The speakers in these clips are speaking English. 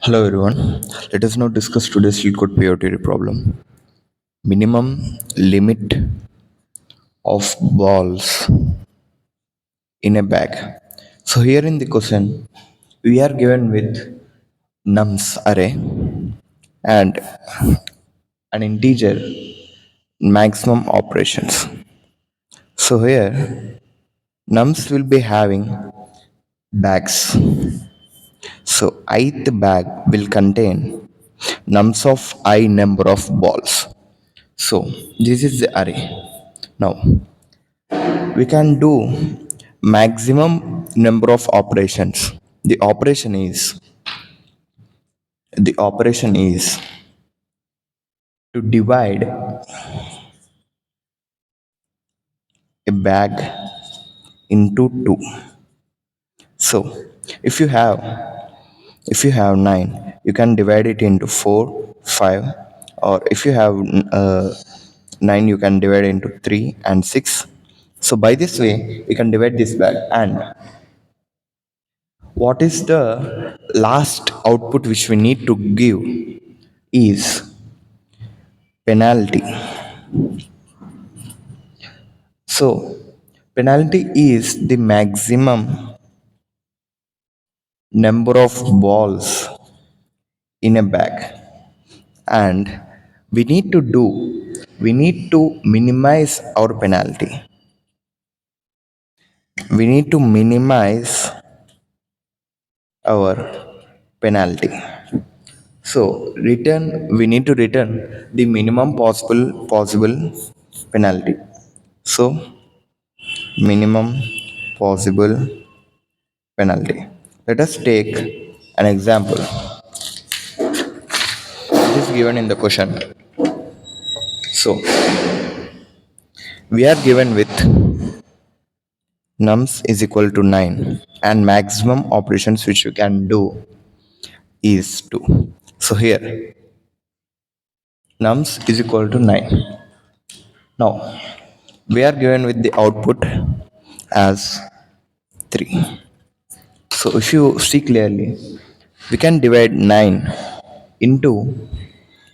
Hello everyone. Let us now discuss today's LeetCode POTD problem. Minimum limit of balls in a bag. So here in the question, we are given with nums array and an integer maximum operations. So here nums will be having bags. So ith bag will contain nums of I number of balls. So this is the array. Now we can do maximum number of operations. The operation is to divide a bag into two. So if you have if you have 9, you can divide it into 4, 5, or if you have 9, you can divide it into 3 and 6. So by this way we can divide this bag. And what is the last output which we need to give is penalty. So penalty is the maximum number of balls in a bag, and we need to minimize our penalty. We need to minimize our penalty. So we need to return the minimum possible penalty. So minimum possible penalty. Let us take an example. It is given in the question. So we are given with nums is equal to 9 and maximum operations which we can do is 2. So here nums is equal to 9. Now we are given with the output as 3. So if you see clearly, we can divide 9 into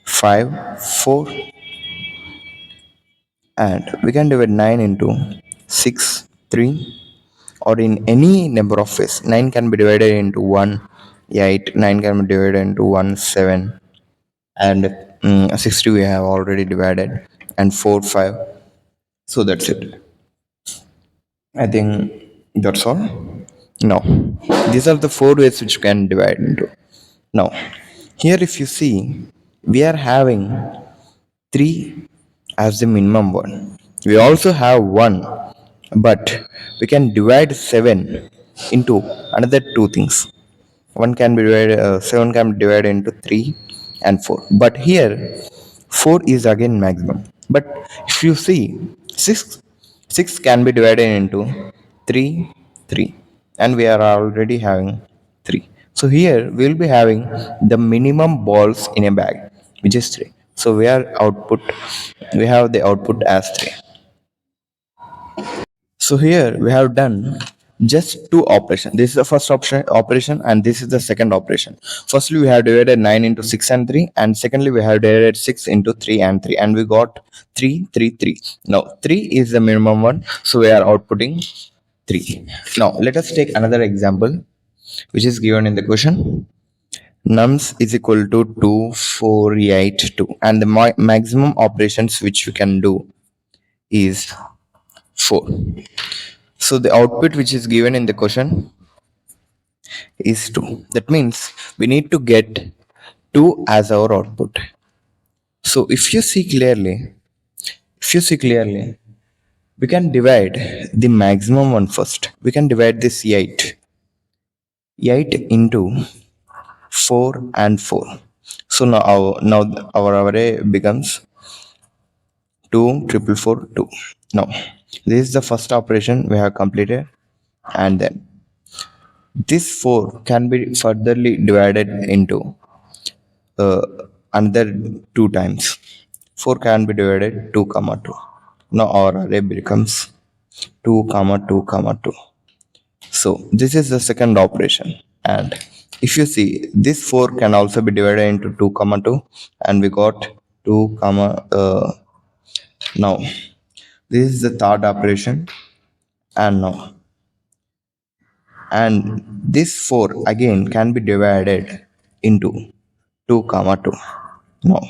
5, 4, and we can divide 9 into 6, 3, or in any number of ways. 9 can be divided into 1, 8, 9 can be divided into 1, 7, and 60 we have already divided, and 4, 5. So that's it. I think that's all. Now, these are the 4 ways which you can divide into. Now, here if you see, we are having 3 as the minimum one. We also have 1, but we can divide 7 into another 2 things. 7 can be divided into 3 and 4. But here, 4 is again maximum. But if you see, 6 can be divided into 3, 3, and we are already having 3. So here we will be having the minimum balls in a bag, which is 3. So we have the output as 3. So here we have done just 2 operations. This is the first operation, and this is the second operation. Firstly, we have divided 9 into 6 and 3, and secondly, we have divided 6 into 3 and 3, and we got 3, 3, 3. Now 3 is the minimum one, so we are outputting 3. Now let us take another example, which is given in the question. Nums is equal to 2, 4, 8, 2, and the maximum operations which we can do is 4. So the output which is given in the question is 2. That means we need to get 2 as our output. So if you see clearly, we can divide the maximum one first. We can divide this 8 into 4 and 4. So now our array becomes 2, 4, 4, 2. Now this is the first operation we have completed, and then this 4 can be furtherly divided into another 2 times. 4 can be divided 2, 2. Now our array becomes 2, 2, 2. So this is the second operation, and if you see, this 4 can also be divided into 2 comma 2, and we got 2 comma now this is the third operation, and now and this 4 again can be divided into 2 comma 2. Now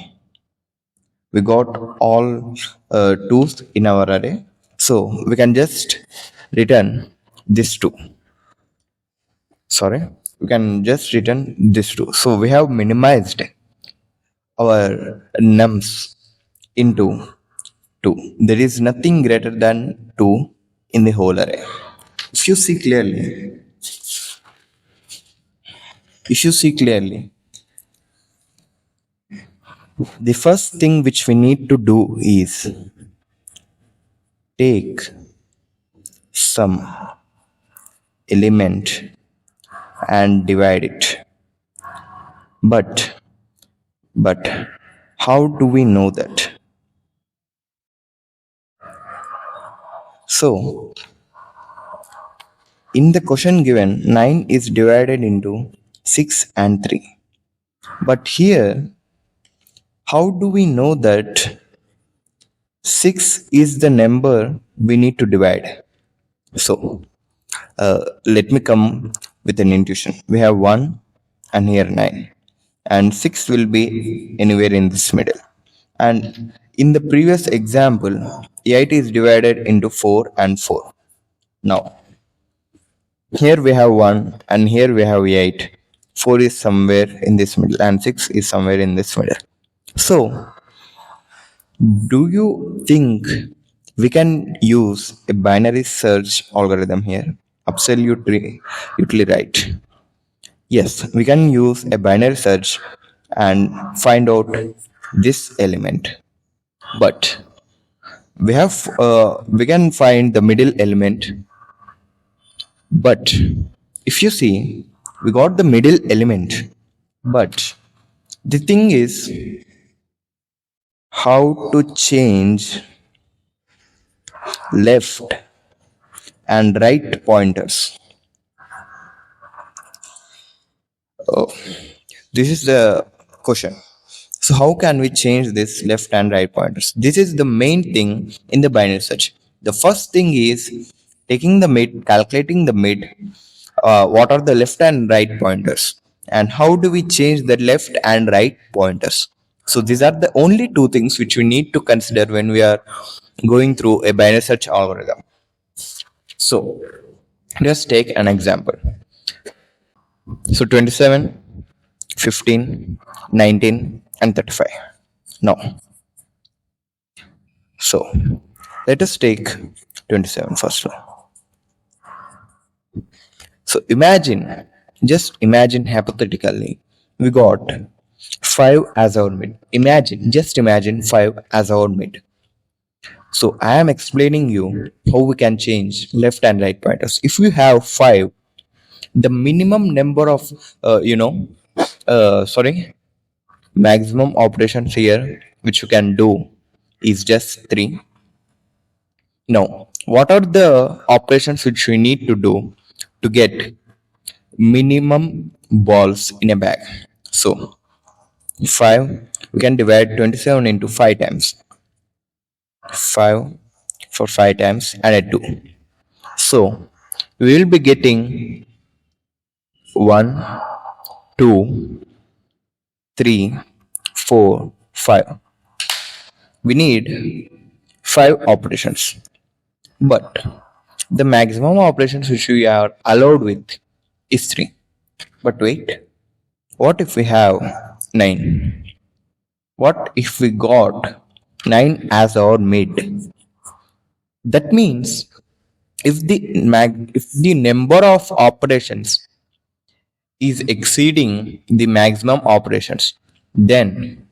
we got all 2's in our array, so we can just return this 2. Sorry, we can just return this 2. So we have minimized our nums into 2. There is nothing greater than 2 in the whole array. If you see clearly, the first thing which we need to do is take some element and divide it. But how do we know that? So in the question given, 9 is divided into 6 and 3. But here, how do we know that 6 is the number we need to divide? So let me come with an intuition. We have 1 and here 9, and 6 will be anywhere in this middle. And in the previous example, 8 is divided into 4 and 4. Now here we have 1 and here we have 8. 4 is somewhere in this middle and 6 is somewhere in this middle. So do you think we can use a binary search algorithm here? Absolutely right. Yes, we can use a binary search and find out this element. But we can find the middle element. But if you see, we got the middle element. But the thing is, how to change left and right pointers. This is the question. So how can we change this left and right pointers? This is the main thing in the binary search. The first thing is taking the mid, calculating the mid, what are the left and right pointers, and how do we change the left and right pointers. So these are the only two things which we need to consider when we are going through a binary search algorithm. So let's take an example. So 27, 15, 19 and 35. Now, so let us take 27 first. So just imagine hypothetically, we got 5 as our mid. Just imagine 5 as our mid. So I am explaining you how we can change left and right pointers. If you have 5, the minimum number of maximum operations here which you can do is just 3. Now, what are the operations which we need to do to get minimum balls in a bag? So 5, we can divide 27 into 5 times. 5 for 5 times and a 2. So we will be getting 1, 2, 3, 4, 5. We need 5 operations. But the maximum operations which we are allowed with is 3. But wait, what if we have 9? What if we got 9 as our mid? That means if the number of operations is exceeding the maximum operations, then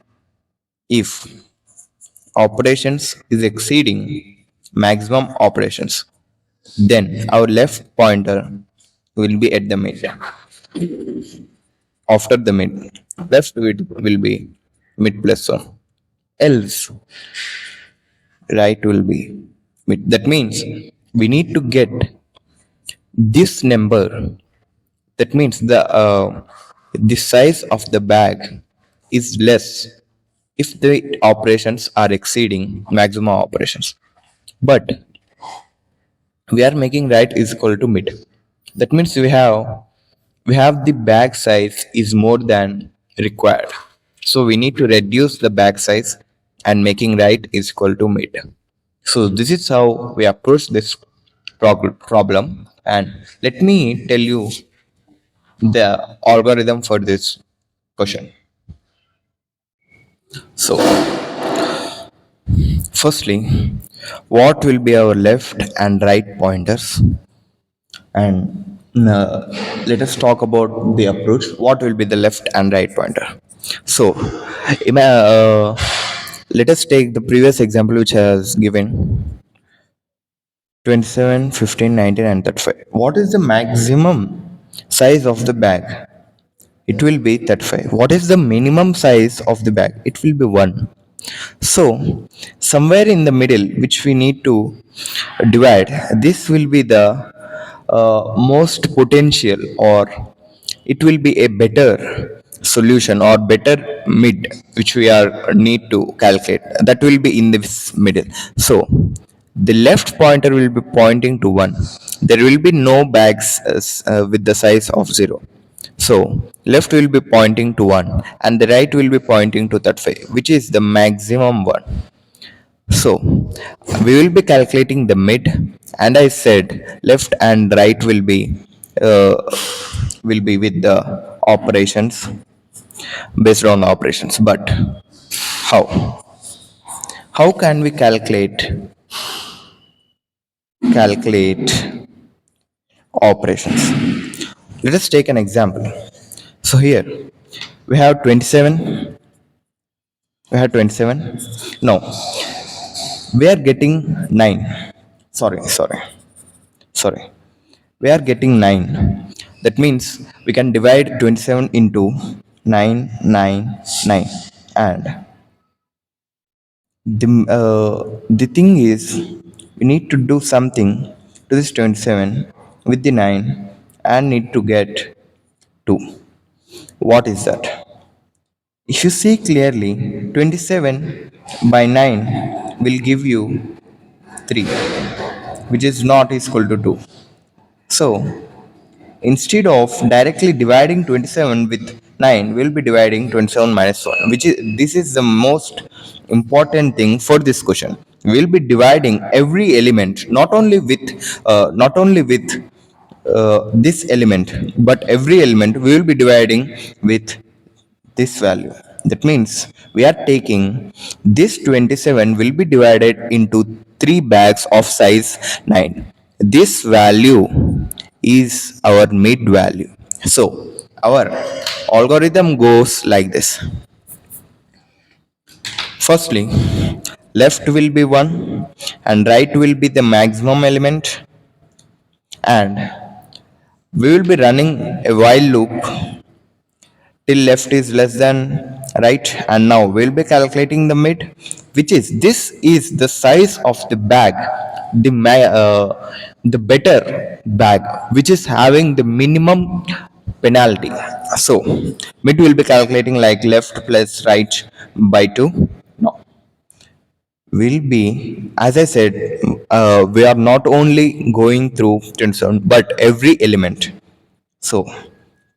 if operations is exceeding maximum operations, then our left pointer will be at the mid. After the mid, left will be mid plus 1. Else, right will be mid. That means we need to get this number. That means The size of the bag is less if the operations are exceeding maximum operations. But we are making right is equal to mid. That means we have the bag size is more than required. So we need to reduce the bag size and making right is equal to mid. So this is how we approach this problem. And let me tell you the algorithm for this question. So firstly, what will be our left and right pointers? And let us talk about the approach. What will be the left and right pointer? So, let us take the previous example which I has given 27, 15, 19, and 35. What is the maximum size of the bag? It will be 35. What is the minimum size of the bag? It will be 1. So, somewhere in the middle, which we need to divide, this will be the most potential, or it will be a better solution or better mid which we are need to calculate. That will be in this middle. So, the left pointer will be pointing to 1. There will be no bags with the size of 0. So left will be pointing to 1 and the right will be pointing to 35, which is the maximum one. So we will be calculating the mid, and I said left and right uh, will be with the operations, based on operations. But how? How can we calculate operations? Let us take an example. So here we have 27. We have 27. No, we are getting 9. Sorry, we are getting 9. That means we can divide 27 into 9, 9, 9. And the thing is, we need to do something to this 27 with the 9 and need to get 2. What is that? If you see clearly, 27 by 9 will give you 3, which is not equal to 2. So, instead of directly dividing 27 with 9, we'll be dividing 27 minus 1, which is this is the most important thing for this question. We'll be dividing every element not only with this element, but every element we will be dividing with this value. That means we are taking this 27 will be divided into 3 bags of size 9. This value is our mid value. So our algorithm goes like this. Firstly, left will be 1 and right will be the maximum element, and we will be running a while loop till left is less than right, and now we'll be calculating the mid, which is this is the size of the bag, the better bag which is having the minimum penalty. So mid will be calculating like left plus right by 2. No, will be, as I said, we are not only going through 27 but every element. So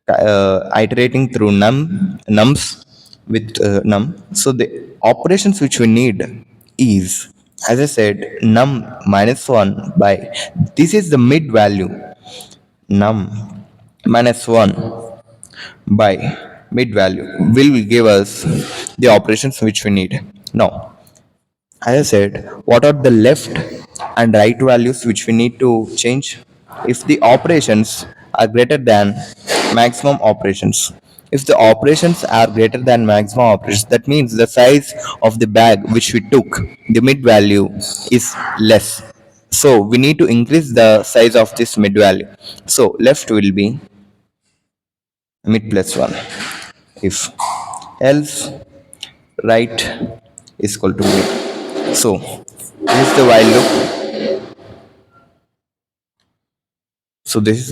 iterating through nums with num. So the operations which we need is, as I said, num minus 1 by, this is the mid value, num minus 1 by mid value will give us the operations which we need. Now, as I said, what are the left and right values which we need to change? If the operations are greater than maximum operations, if the operations are greater than maximum operations, that means the size of the bag which we took, the mid value is less. So we need to increase the size of this mid value. So left will be mid plus 1. If else, right is equal to mid. So this is the while loop. So this is